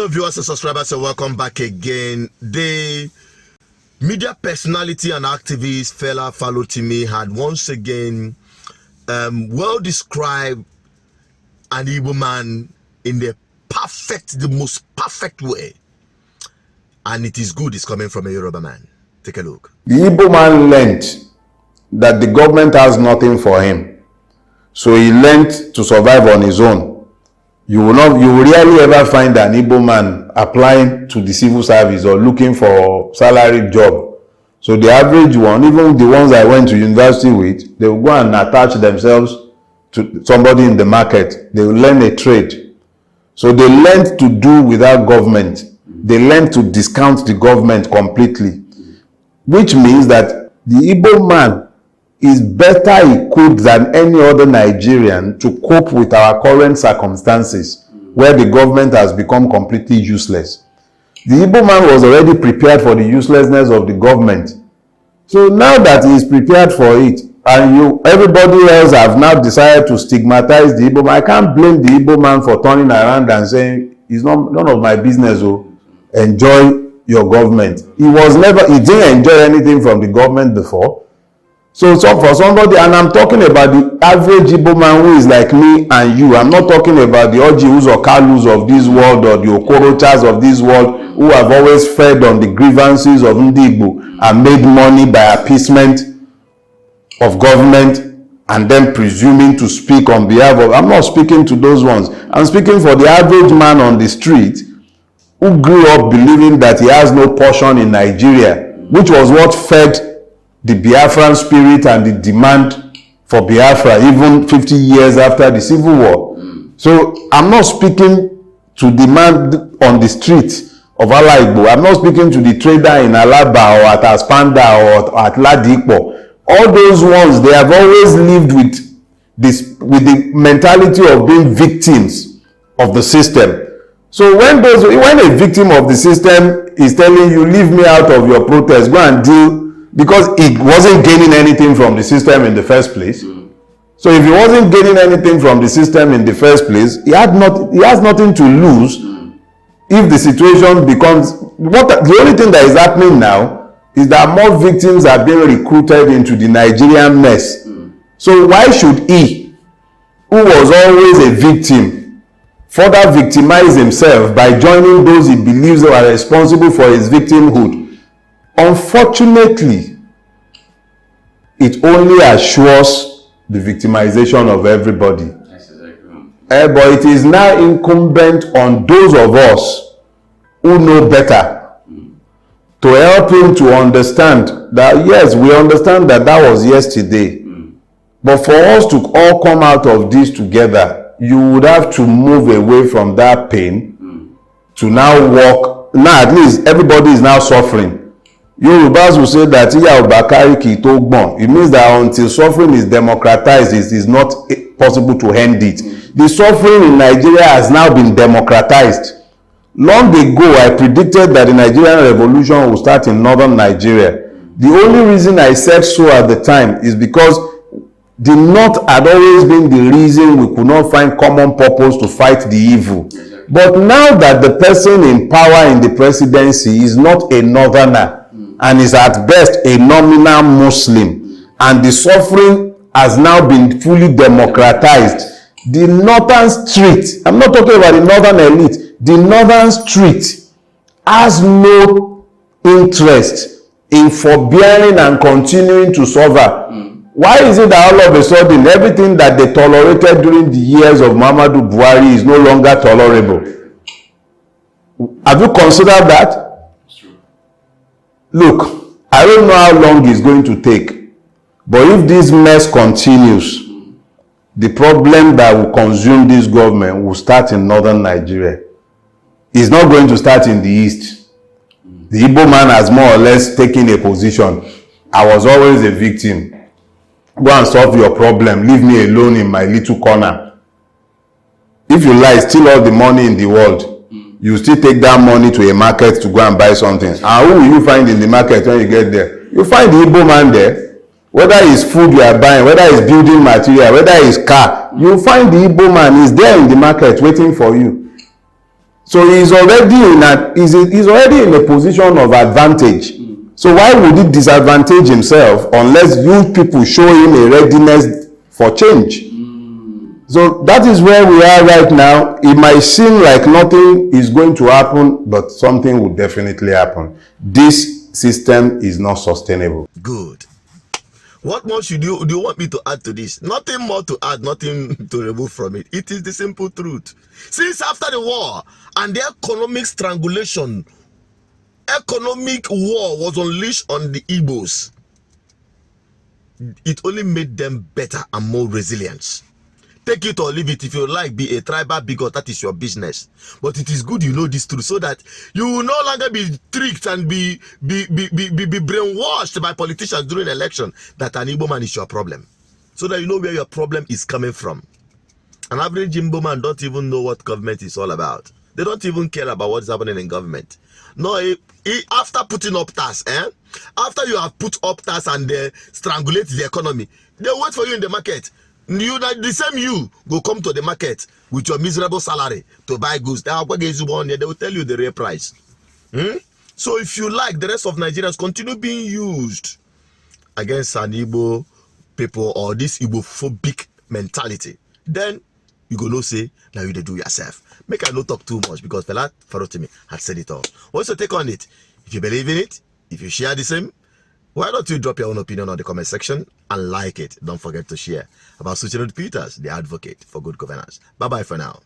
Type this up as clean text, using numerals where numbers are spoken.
Hello viewers and subscribers, and welcome back again. The media personality and activist Fela Farotimi had once again well described an Igbo man in the most perfect way. And it is good it's coming from a Yoruba man. Take a look. The Igbo man learned that the government has nothing for him. So he learned to survive on his own. You will rarely ever find an Igbo man applying to the civil service or looking for a salaried job. So the average one, even the ones I went to university with, they will go and attach themselves to somebody in the market. They will learn a trade. So they learned to do without government. They learned to discount the government completely. Which means that the Igbo man is better equipped than any other Nigerian to cope with our current circumstances, where the government has become completely useless. The Igbo man was already prepared for the uselessness of the government. So now that he is prepared for it, and everybody else have now decided to stigmatize the Igbo man, I can't blame the Igbo man for turning around and saying, it's none of my business, oh, enjoy your government. He didn't enjoy anything from the government before. So for somebody, and I'm talking about the average Igbo man who is like me and you. I'm not talking about the Ojihus or Kalus of this world or the Okorochas of this world who have always fed on the grievances of Ndi Igbo and made money by appeasement of government and then presuming to speak on behalf of. I'm not speaking to those ones. I'm speaking for the average man on the street who grew up believing that he has no portion in Nigeria, which was what fed the Biafran spirit and the demand for Biafra even 50 years after the Civil War. So I'm not speaking to the man on the street of Igbo. I'm not speaking to the trader in Alaba or at Aspanda or at Ladipo. All those ones, they have always lived with the mentality of being victims of the system. So when a victim of the system is telling you, leave me out of your protest, go and deal, because it wasn't gaining anything from the system in the first place. So if he wasn't gaining anything from the system in the first place, he has nothing to lose if the situation becomes... The only thing that is happening now is that more victims are being recruited into the Nigerian mess. So why should he, who was always a victim, further victimize himself by joining those he believes are responsible for his victimhood? Unfortunately, it only assures the victimization of everybody. But it is now incumbent on those of us who know better to help him to understand that, yes, we understand that was yesterday. But for us to all come out of this together, you would have to move away from that pain to now walk. Now at least everybody is now suffering. Yorubas will say that it means that until suffering is democratized, it is not possible to end it. The suffering in Nigeria has now been democratized. Long ago, I predicted that the Nigerian revolution will start in northern Nigeria. The only reason I said so at the time is because the North had always been the reason we could not find common purpose to fight the evil. But now that the person in power in the presidency is not a northerner, and is at best a nominal Muslim, and the suffering has now been fully democratized, the northern street, I'm not talking about the northern elite, the northern street has no interest in forbearing and continuing to suffer. Why is it that all of a sudden everything that they tolerated during the years of Muhammadu Buhari is no longer tolerable? Have you considered that? Look, I don't know how long it's going to take, but if this mess continues, the problem that will consume this government will start in northern Nigeria. It's not going to start in the east. The Igbo man has more or less taken a position. I was always a victim. Go and solve your problem. Leave me alone in my little corner. If you lie, steal all the money in the world, you still take that money to a market to go and buy something. And who will you find in the market when you get there? You find the Igbo man there. Whether it's food you are buying, whether it's building material, whether it's car, you find the Igbo man is there in the market waiting for you. So he's already he's already in a position of advantage. So why would he disadvantage himself unless you people show him a readiness for change? So that is where we are right now. It might seem like nothing is going to happen, but something will definitely happen. This system is not sustainable. Good. What more do you want me to add to this? Nothing more to add, nothing to remove from it. It is the simple truth. Since after the war and the economic strangulation, economic war was unleashed on the Igbos, it only made them better and more resilient. Take it or leave it. If you like, be a tribal bigot, that is your business. But it is good you know this truth so that you will no longer be tricked and be brainwashed by politicians during election that an Igbo man is your problem. So that you know where your problem is coming from. An average Igbo man don't even know what government is all about. They don't even care about what is happening in government. No, after putting up tax, after you have put up tax and they strangulate the economy, they wait for you in the market. The same you go come to the market with your miserable salary to buy goods. They will tell you the real price. So if you like, the rest of Nigerians continue being used against an Igbo people or this Igbophobic mentality, then you go no say now you do yourself. Make I not talk too much because Fela Farotimi had said it all. What's your take on it? If you believe in it, if you share the same, why don't you drop your own opinion on the comment section and like it? Don't forget to share. About Suchino Peters, the advocate for good governance. Bye-bye for now.